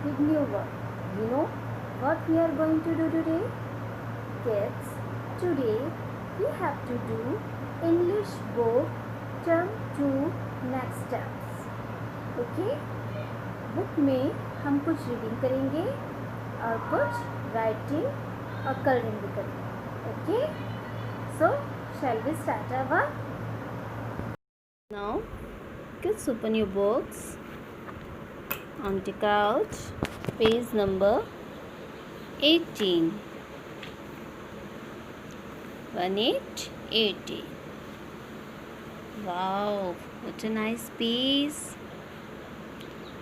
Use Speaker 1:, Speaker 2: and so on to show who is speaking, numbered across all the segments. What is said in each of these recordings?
Speaker 1: big new word. You know what we are going to do today? Kids, today we have to do English book term 2 next steps. Okay? Book में हम कुछ reading करेंगे और कुछ writing और colouring भी करेंगे. Okay? So, shall we start our work? Now, kids, open your books and take out page number 18. 1880. Wow, what a nice piece.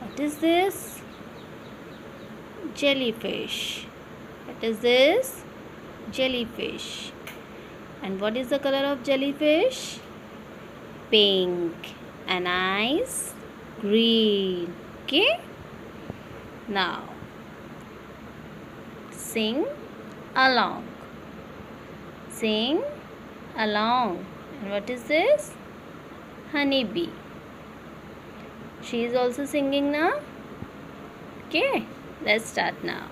Speaker 1: What is this? Jellyfish. What is this? Jellyfish. And what is the color of jellyfish? Pink. And eyes green. Okay? Now, sing along. Sing along. And what is this? Honeybee. She is also singing now. Okay, let's start now.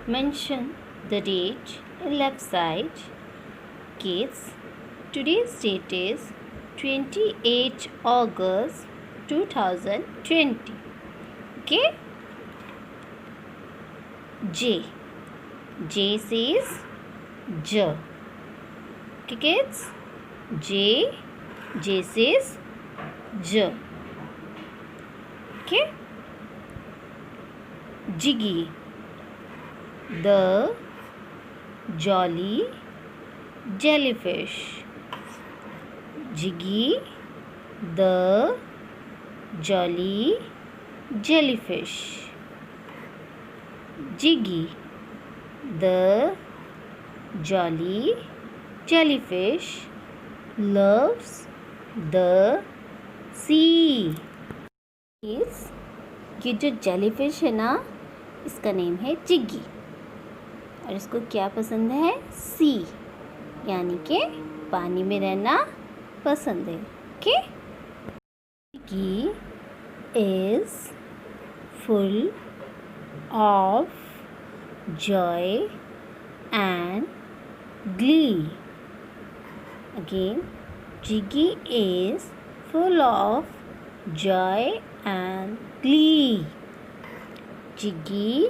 Speaker 1: Mention the date in left side. Kids, today's date is 28 August 2020. Okay? J. J says J. Okay, kids? J. J says J. Okay? Jiggy. The jolly jellyfish. Jiggy, the jolly jellyfish. Jiggy, the jolly jellyfish loves the sea. ये जो jellyfish है ना, इसका name है जिग्गी और इसको क्या पसंद है? सी, यानी कि पानी में रहना पसंद है. Okay? Jiggy is full of joy and glee. Again, Jiggy is full of joy and glee. Jiggy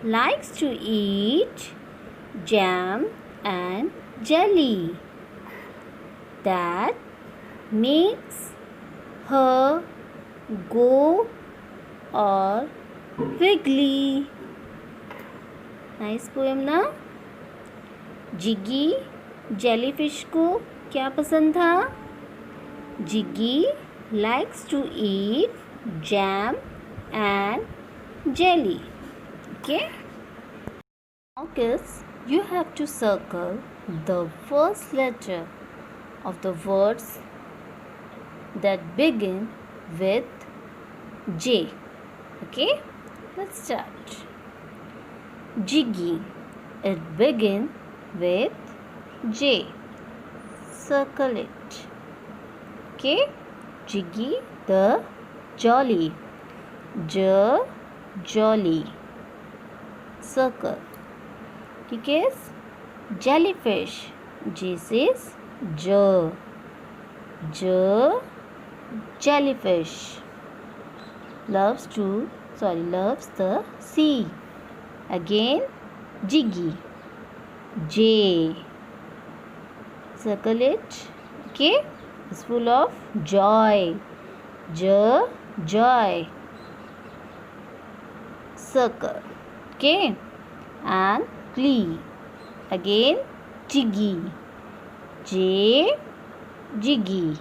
Speaker 1: likes to eat jam and jelly. That makes her go all wiggly. Nice poem ना. Jiggy jellyfish को क्या पसंद था? Jiggy likes to eat jam and jelly. Okay? Now kids, you have to circle the first letter of the words that begin with J. Okay? Let's start. Jiggy. It begins with J. Circle it. Okay? Jiggy the jolly. J jolly. Circle. Okay? Jellyfish. J says J. J jellyfish. Loves the sea. Again, Jiggy. J. Circle it. Okay? It's full of joy. J. Joy. Circle. Okay? And glee. Again, Jiggy. J. Jiggy.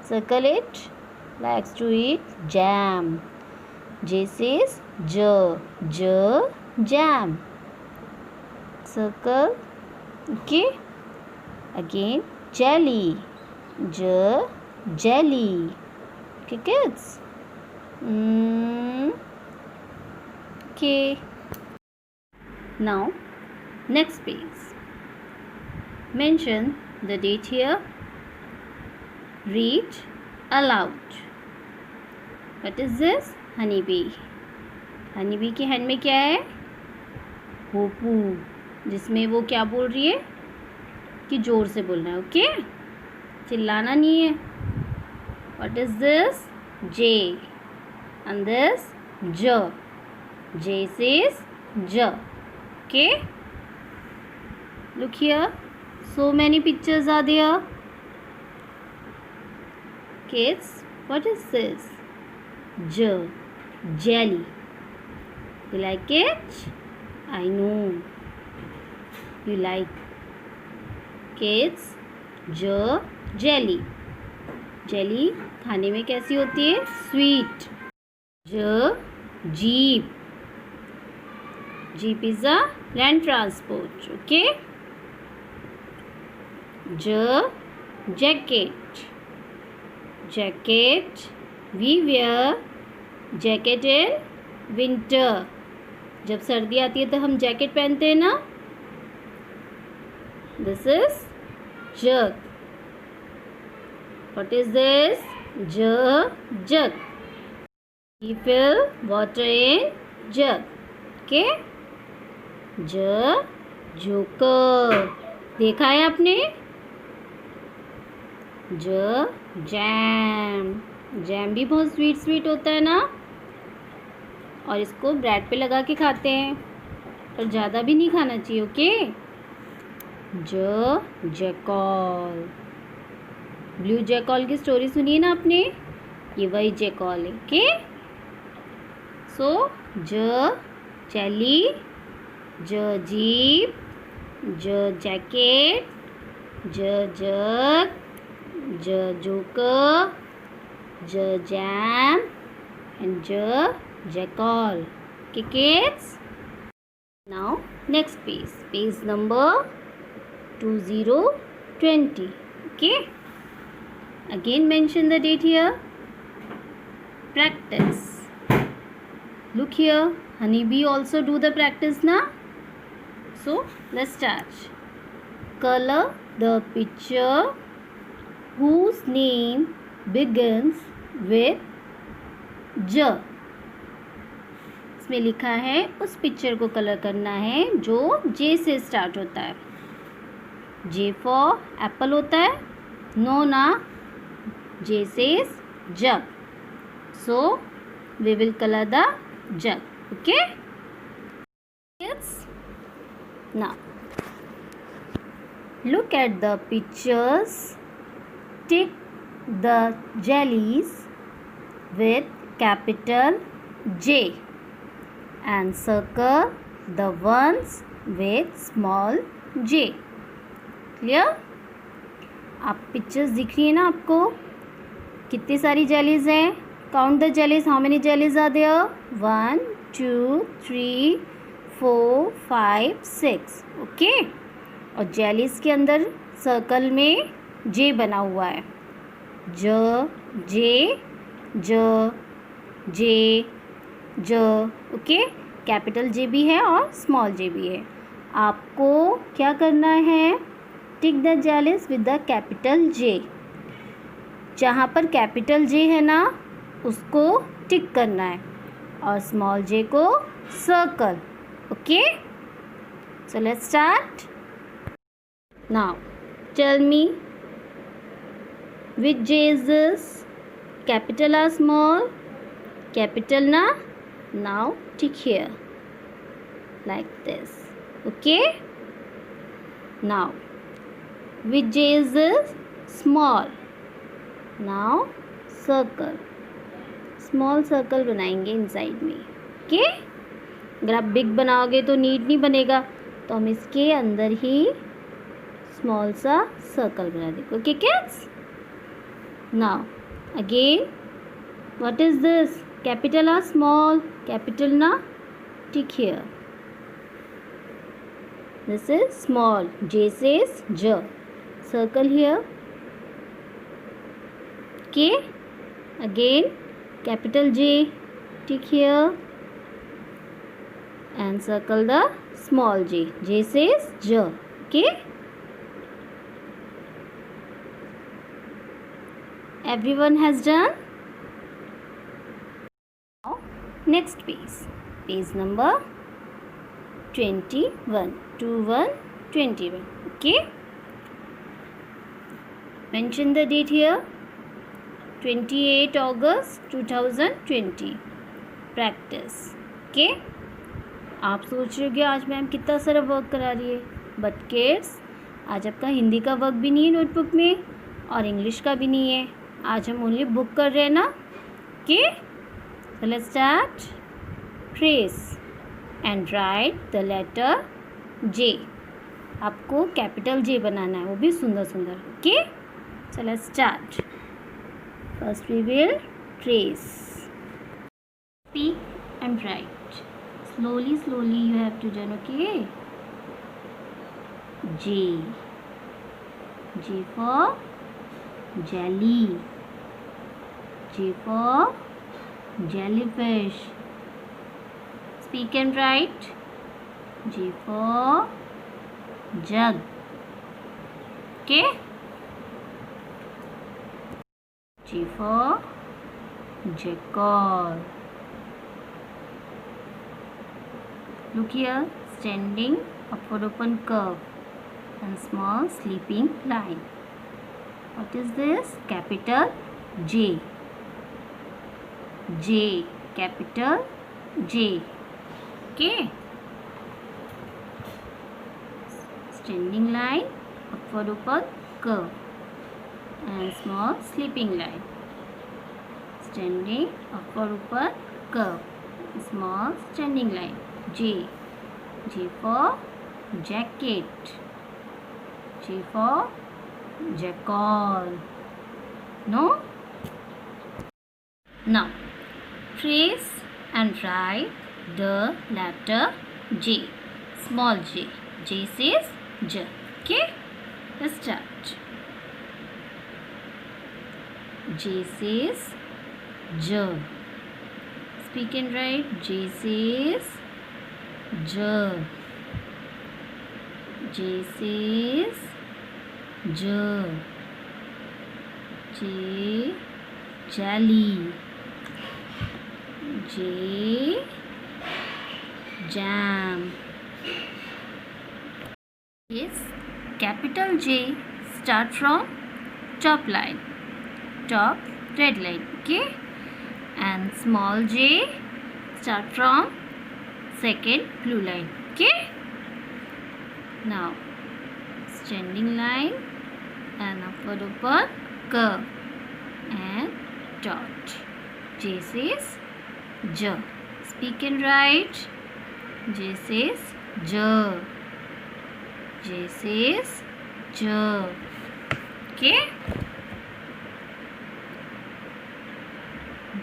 Speaker 1: Circle it. Likes to eat jam. J says J. J. Jam. Circle. Okay? Again, jelly. J. Jelly. Okay, kids? Okay. Now, next page. Mention the date here. Read aloud. What is this? Honeybee.
Speaker 2: Honey bee के hand में क्या है? होपू, जिसमें वो क्या बोल रही है कि जोर से बोलना है, ओके, चिल्लाना नहीं है. What is this? J. And this ज. जे says j. Okay, look here, so many pictures are there. Kids, what is this? J. Jelly. You like it? I know you like. Kids, j. Jelly. Jelly खाने में कैसी होती है? Sweet. j. Jeep. Jeep is a land transport. Okay. J. Jacket. Jacket. We wear jacket in winter. जब सर्दी आती है तो हम जैकेट पहनते हैं ना. This is jug. What is this? Jug. We fill water in jug. Okay. Joker देखा है आपने. जैम. जैम भी बहुत स्वीट स्वीट होता है ना, और इसको ब्रेड पे लगा के खाते हैं, पर ज़्यादा भी नहीं खाना चाहिए. ओके. जैकॉल. ब्लू जैकॉल की स्टोरी सुनी है ना आपने, ये वही जैकॉल है. Okay. So jelly, jeep, jacket, jug, joker, jam and jackal. Okay, kids. Now next page. Page number 2020. Okay. Again mention the date here. Practice. Look here. Honeybee also do the practice now. So let's start. Color the picture whose name begins with j. इसमें लिखा है, उस picture को colour करना है जो जे से start होता है. जे फॉर एप्पल होता है. नो ना, J says jug. So we will colour the jug. Okay. Now look at the pictures. Tick the jellies with capital J and circle the ones with small j. Clear? आप pictures दिख रही है ना आपको, कितनी सारी jellies हैं. Count the jellies. How many jellies are there? 1 2 3 4 5 6. Okay. और जेलीज के अंदर सर्कल में जे बना हुआ है. जे. ओके. कैपिटल जे भी है और स्मॉल जे भी है. आपको क्या करना है? Tick the jellies with the capital J. जहाँ पर कैपिटल जे है ना, उसको टिक करना है, और स्मॉल जे को circle. Okay. So let's start. Now tell me, which J is this? Capital or small? Capital na? Now tick here like this. Okay. Now which J is this? Small. Now circle. Small circle बनाएंगे inside में. Okay. अगर आप big बनाओगे तो NEET नहीं बनेगा, तो हम इसके अंदर ही स्मॉल सा सर्कल बना देंगे. Okay kids. Now again, what is this? Capital or small? Capital na? Tick here. This is small. J says J. Circle here. Okay. Again, capital J. Tick here. And circle the small j. J says J. Okay. Everyone has done. Now next piece. Page number 21. 21. Okay. Mention the date here. 28 August 2020. Practice. Okay. आप सोच रहे होगे आज ma'am कितना सारा work करा रही है, बट किड्स आज आपका हिंदी का वर्क भी नहीं है नोटबुक में और इंग्लिश का भी नहीं है. आज हम ओनली बुक कर रहे हैं ना. Okay, so let's start. Trace and write the letter J. आपको कैपिटल J बनाना है, वो भी सुंदर सुंदर. Okay, so let's start. First we will trace. Speak and write. Slowly you have to do. Okay. J. J for jelly. J for jellyfish. Speak and write. J for jug. Okay. J for jackal. Look here, standing upward open curve and small sleeping line. What is this? Capital J. J, capital J. Okay. Standing line, upward open curve and small sleeping line. Standing upward open curve, small standing line. J. J for jacket. J for jackal. No? Now, trace and write the letter J. Small j. J says J. Okay? Let's start. J says J. Speak and write. J says J. J says J. J, jelly. J, jam. Yes, capital J start from top line, top red line. Okay, and small j start from second blue line. Okay, now standing line and upward open curve and dot. J says J. Speak and write. J says J. J says J. Okay,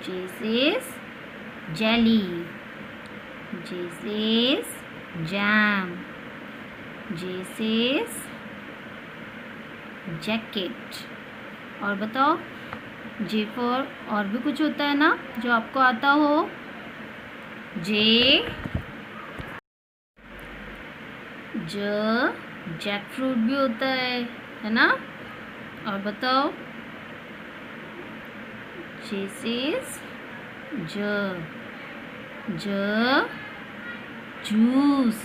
Speaker 2: J says jelly. J says jam. J says jacket. और बताओ J for और भी कुछ होता है ना जो आपको आता हो. J जैक फ्रूट भी होता है ना. और बताओ J says J. जूस.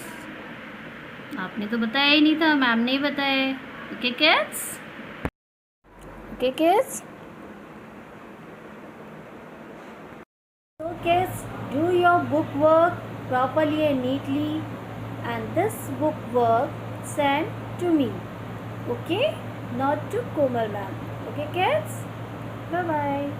Speaker 2: आपने तो बताया ही नहीं था, मैम ने ही बताया. Okay kids. Okay kids.
Speaker 1: So kids, do your book work properly and neatly, and this book work send to me. Okay, not to Komal ma'am. Okay kids, bye bye.